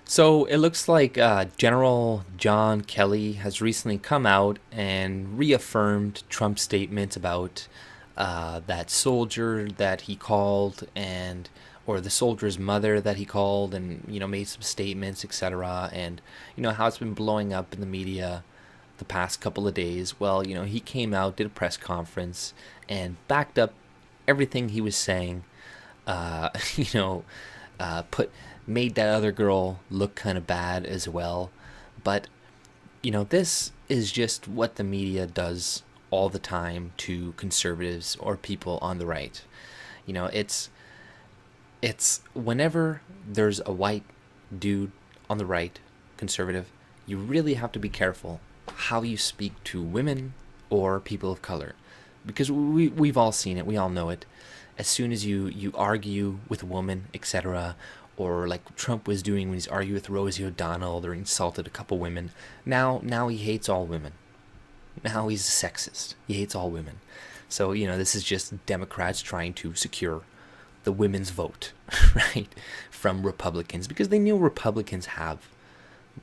So it looks like General John Kelly has recently come out and reaffirmed Trump's statement about that soldier that he called and or the soldier's mother that he called and made some statements, etc. And how it's been blowing up in the media the past couple of days. Well, he came out, did a press conference, and backed up everything he was saying. Uh, you know, put made that other girl look kind of bad as well. But this is just what the media does all the time to conservatives or people on the right. It's whenever there's a white dude on the right, conservative, you really have to be careful how you speak to women or people of color, because we've all seen it, we all know it. As soon as you argue with a woman, etc., or like Trump was doing when he's argued with Rosie O'Donnell or insulted a couple women, now he hates all women. Now he's a sexist. He hates all women. So this is just Democrats trying to secure the women's vote, right, from Republicans, because they knew Republicans have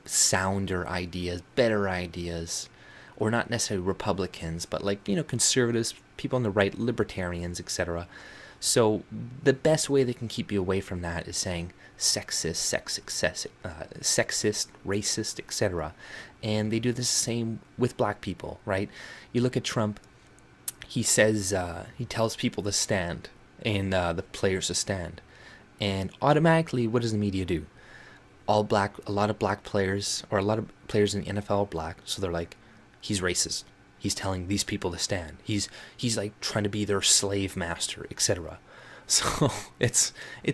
sounder ideas, better ideas, or not necessarily Republicans, but like conservatives, people on the right, libertarians, etc. So the best way they can keep you away from that is saying sexist, racist, etc. And they do the same with black people, right? You look at Trump. He says he tells people to stand and the players to stand, and automatically, what does the media do? All black, a lot of black players, or a lot of players in the NFL are black, so they're like, he's racist. He's telling these people to stand. He's like trying to be their slave master, etc. So it's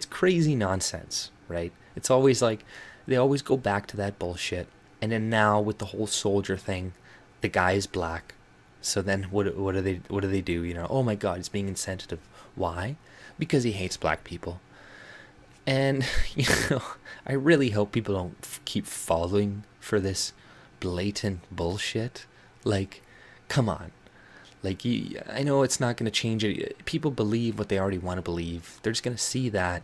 crazy nonsense, right? It's always like they always go back to that bullshit. And then now with the whole soldier thing, the guy is black. So then what do they do? Oh my god, he's being insensitive. Why? Because he hates black people. And I really hope people don't keep falling for this blatant bullshit. Like, come on. Like, I know it's not going to change it. People believe what they already want to believe. They're just going to see that,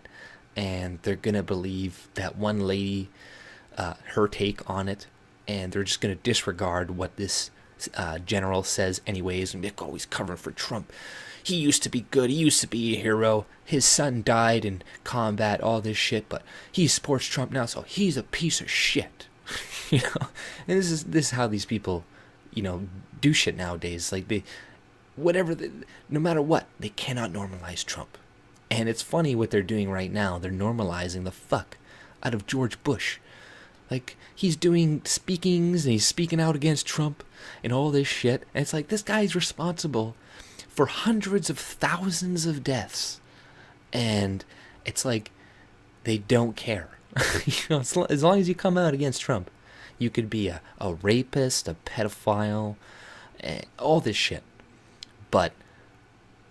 and they're going to believe that one lady, her take on it, and they're just going to disregard what this general says anyways, and be like, oh, he's covering for Trump. He used to be good. He used to be a hero. His son died in combat, all this shit, but he supports Trump now, so he's a piece of shit. you know, and this is how these people, do shit nowadays. Like no matter what, they cannot normalize Trump. And it's funny what they're doing right now. They're normalizing the fuck out of George Bush. Like, he's doing speakings and he's speaking out against Trump and all this shit. And it's like, this guy's responsible for hundreds of thousands of deaths. And it's like, they don't care. As long as you come out against Trump, you could be a rapist, a pedophile, all this shit. But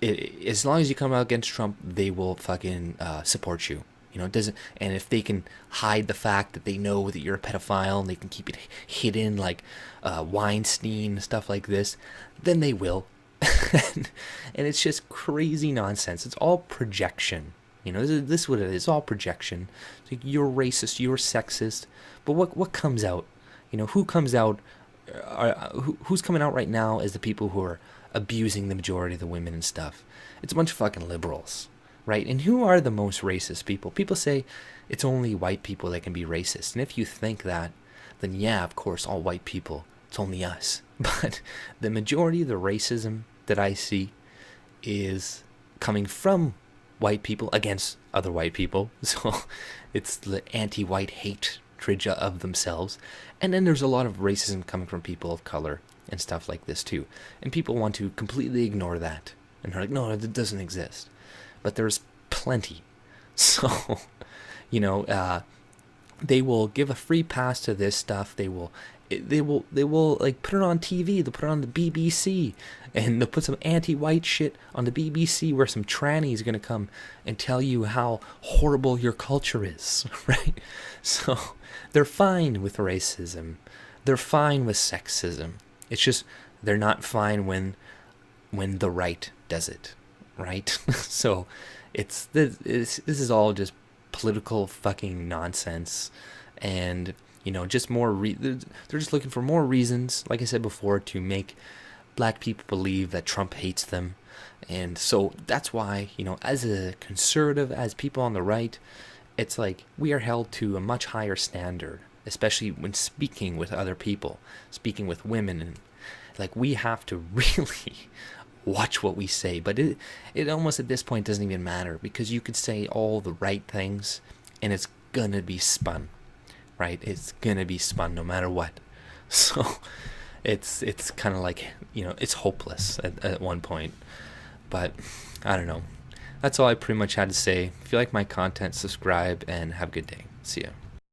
as long as you come out against Trump, they will fucking support you. It doesn't. And if they can hide the fact that they know that you're a pedophile and they can keep it hidden, like Weinstein and stuff like this, then they will. And it's just crazy nonsense. It's all projection. This is what it is. It's all projection. It's like, you're racist, you're sexist, but what comes out? Who comes out? Who's coming out right now as the people who are abusing the majority of the women and stuff? It's a bunch of fucking liberals, right? And who are the most racist people? People say it's only white people that can be racist. And if you think that, then yeah, of course, all white people, it's only us. But the majority of the racism that I see is coming from white people against other white people. So it's the anti-white hatred of themselves. And then there's a lot of racism coming from people of color and stuff like this too. And people want to completely ignore that. And they're like, no, it doesn't exist. But there's plenty. So, they will give a free pass to this stuff. They will like put it on TV. They'll put it on the BBC, and they'll put some anti-white shit on the BBC where some trannies are gonna come and tell you how horrible your culture is, right? So they're fine with racism. They're fine with sexism. It's just they're not fine when the right does it, right? So this is all just political fucking nonsense, and just they're just looking for more reasons, like I said before, to make black people believe that Trump hates them. And so that's why, as a conservative, as people on the right, it's like we are held to a much higher standard, especially when speaking with other people, speaking with women, and like we have to really watch what we say. But it almost at this point doesn't even matter, because you could say all the right things and it's gonna be spun, right? It's gonna be spun no matter what. So it's kind of like, it's hopeless at one point. But I don't know. That's all I pretty much had to say. If you like my content, subscribe and have a good day. See ya.